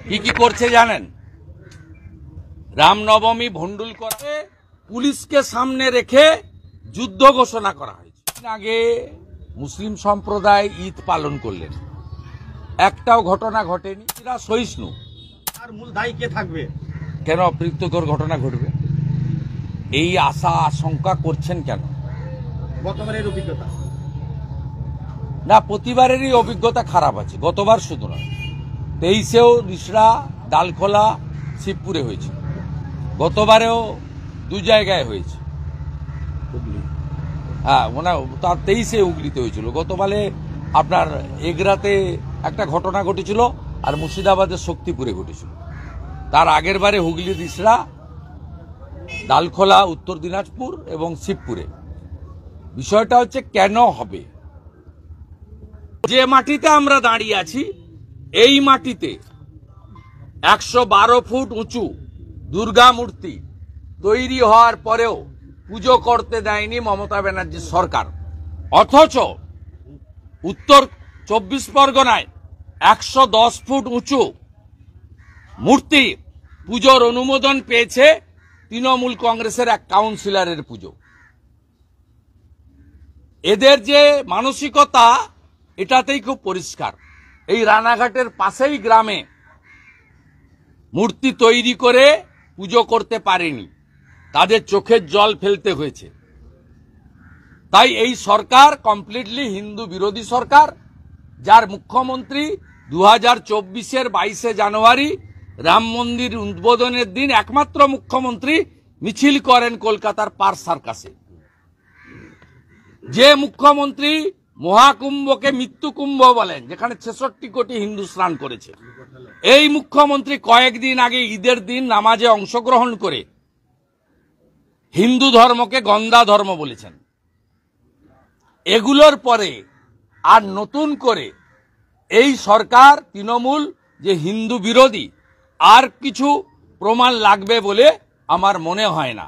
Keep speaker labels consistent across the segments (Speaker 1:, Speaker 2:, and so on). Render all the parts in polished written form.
Speaker 1: কি কি করছে জানেন? রামনবমী ভণ্ডুল করে পুলিশকে সামনে রেখে যুদ্ধ ঘোষণা করা হয়েছে। আগে মুসলিম সম্প্রদায় ঈদ পালন করলেন, একটাও ঘটনা ঘটেনি। এরা সহিষ্ণু।
Speaker 2: আর মূল দায়ী কে থাকবে?
Speaker 1: কেন অপ্রীতিকর ঘটনা ঘটবে এই আশা আশঙ্কা করছেন কেন?
Speaker 2: গতবারের অভিজ্ঞতা
Speaker 1: না, প্রতিবারেরই অভিজ্ঞতা খারাপ আছে। গতবার শুধু নয়, 23-এও রিসড়া, ডালখোলা, শিবপুরে হয়েছে। গতবারেও দু জায়গায় হয়েছে। হ্যাঁ, মানে তার 23-এ হুগলিতে হয়েছিল। গতবারে আপনার এগরাতে একটা ঘটনা ঘটেছিল, আর মুর্শিদাবাদের শক্তিপুরে ঘটেছিল। তার আগের বারে হুগলি, রিসড়া, ডালখোলা, উত্তর দিনাজপুর এবং শিবপুরে। বিষয়টা হচ্ছে কেন হবে? যে মাটিতে আমরা দাঁড়িয়ে আছি, এই মাটিতে 112 ফুট উঁচু দুর্গা মূর্তি তৈরি হওয়ার পরেও পুজো করতে দেয়নি মমতা ব্যানার্জির সরকার। অথচ উত্তর 24 পরগনায় 110 ফুট উঁচু মূর্তি পুজোর অনুমোদন পেয়েছে তৃণমূল কংগ্রেসের এক কাউন্সিলরের পুজো। এদের যে মানসিকতা, এটাতেই খুব পরিষ্কার। এই রানাঘাটের পাশেই গ্রামে মূর্তি তৈরি করে পুজো করতে পারেনি, তাদের চোখের জল ফেলতে হয়েছে। তাই এই সরকার কমপ্লিটলি হিন্দু বিরোধী সরকার, যার মুখ্যমন্ত্রী 2024-এর 22শে জানুয়ারি রাম মন্দির উদ্বোধনের দিন একমাত্র মুখ্যমন্ত্রী মিছিল করেন কলকাতার পার্ক সার্কাসে। যে মুখ্যমন্ত্রী মহাকুম্ভকে মৃত্যুকুম্ভ বলেন, যেখানে 66 কোটি হিন্দু স্নান করেছে, এই মুখ্যমন্ত্রী কয়েকদিন আগে ঈদের দিন নামাজে অংশগ্রহণ করে হিন্দু ধর্মকে গন্দা ধর্ম বলেছেন। এগুলোর পরে আর নতুন করে এই সরকার তৃণমূল যে হিন্দু বিরোধী, আর কিছু প্রমাণ লাগবে বলে আমার মনে হয় না।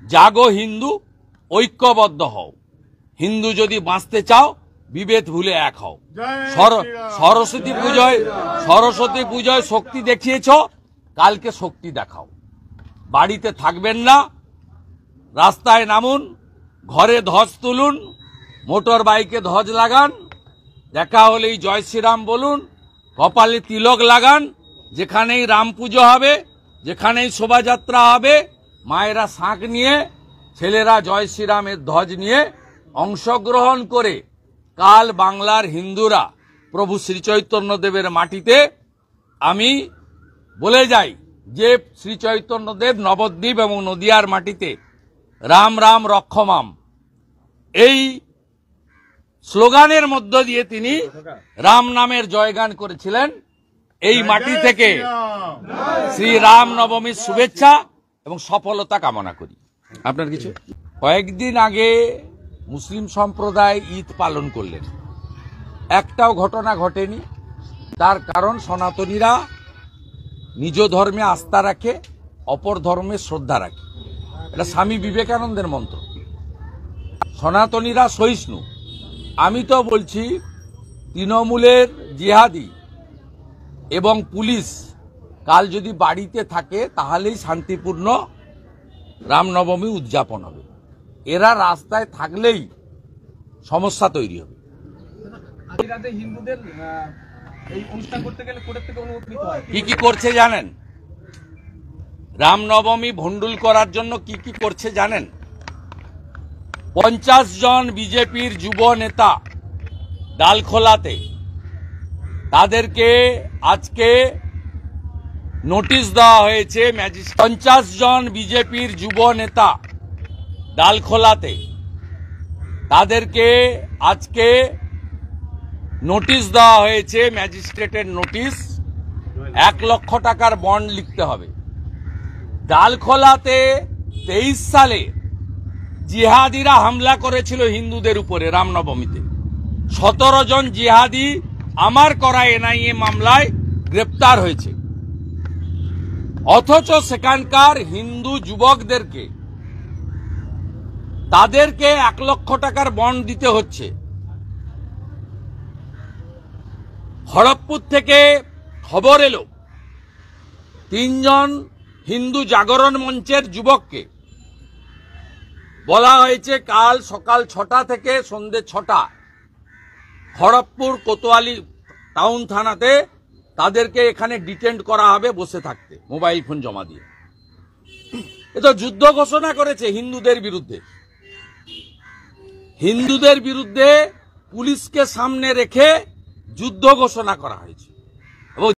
Speaker 1: জাগো হিন্দু, ঐক্যবদ্ধ হও। হিন্দু যদি বাঁচতে চাও, বিভেদ ভুলে এক হও। সরস্বতী পূজায় শক্তি দেখিয়েছ, কালকে শক্তি দেখাও। বাড়িতে থাকবেন না, রাস্তায় নামুন, ঘরে ধ্বজ তুলুন, মোটর বাইকে ধ্বজ লাগান, দেখা হলেই জয় শ্রীরাম বলুন, কপালে তিলক লাগান। যেখানেই রাম পুজো হবে, যেখানেই শোভাযাত্রা হবে, মায়েরা শাঁখ নিয়ে, ছেলেরা জয় শ্রীরামের ধ্বজ নিয়ে অংশগ্রহণ করে কাল বাংলার হিন্দুরা প্রভু শ্রীচৈতন্যদেবের মাটিতে, আমি বলে যাই যে শ্রীচৈতন্যদেব নবদ্বীপ এবং নদিয়ার মাটিতে রাম রাম রক্ষমাম এই স্লোগানের মধ্য দিয়ে তিনি রাম নামের জয়গান করেছিলেন। এই মাটি থেকে শ্রী রাম নবমীর শুভেচ্ছা এবং সফলতা কামনা করি। আপনার কিছু? কয়েকদিন আগে মুসলিম সম্প্রদায় ঈদ পালন করলেন, একটাও ঘটনা ঘটেনি। তার কারণ সনাতনীরা নিজ ধর্মে আস্থা রাখে, অপর ধর্মে শ্রদ্ধা রাখে। এটা স্বামী বিবেকানন্দের মন্ত্র। সনাতনীরা সহিষ্ণু। আমি তো বলছি, তৃণমূলের জিহাদি এবং পুলিশ কাল যদি বাড়িতে থাকে, তাহলেই শান্তিপূর্ণ রামনবমী উদযাপন হবে। এরা রাস্তায় থাকলেই সমস্যা তৈরি হবে। কি কি করছে জানেন? রামনবমী ভণ্ডুল করার জন্য কি কি করছে জানেন? 50 জন বিজেপির যুব নেতা ডালখোলাতে, তাদেরকে আজকে নোটিশ দেওয়া হয়েছে। 50 জন বিজেপির যুব নেতা ডালখোলাতে, তাদেরকে আজকে নোটিশ দেওয়া হয়েছে, ম্যাজিস্ট্রেটের নোটিশ। 1 লক্ষ টাকার বন্ড লিখতে হবে। ডালখোলাতে 23 সালে জিহাদিরা হামলা করেছিল হিন্দুদের উপরে রামনবমীতে। 17 জন জিহাদি আমার করা এনআইএ মামলায় গ্রেপ্তার হয়েছে। অথচ সেখানকার হিন্দু যুবকদেরকে, তাদেরকে 1 লক্ষ টাকার বন্ড দিতে হচ্ছে। খড়গপুর থেকে খবর এলো তিনজন হিন্দু জাগরণ মঞ্চের যুবককে বলা হয়েছে কাল সকাল 6টা থেকে সন্ধ্যে 6টা খড়গপুর কোতোয়ালি টাউন থানাতে তাদেরকে এখানে ডিটেন্ড করা হবে বসে থাকতে, মোবাইল ফোন জমা দিয়ে। এ তো যুদ্ধ ঘোষণা করেছে হিন্দুদের বিরুদ্ধে। হিন্দুদের বিরুদ্ধে পুলিশকে সামনে রেখে যুদ্ধ ঘোষণা করা হয়েছে।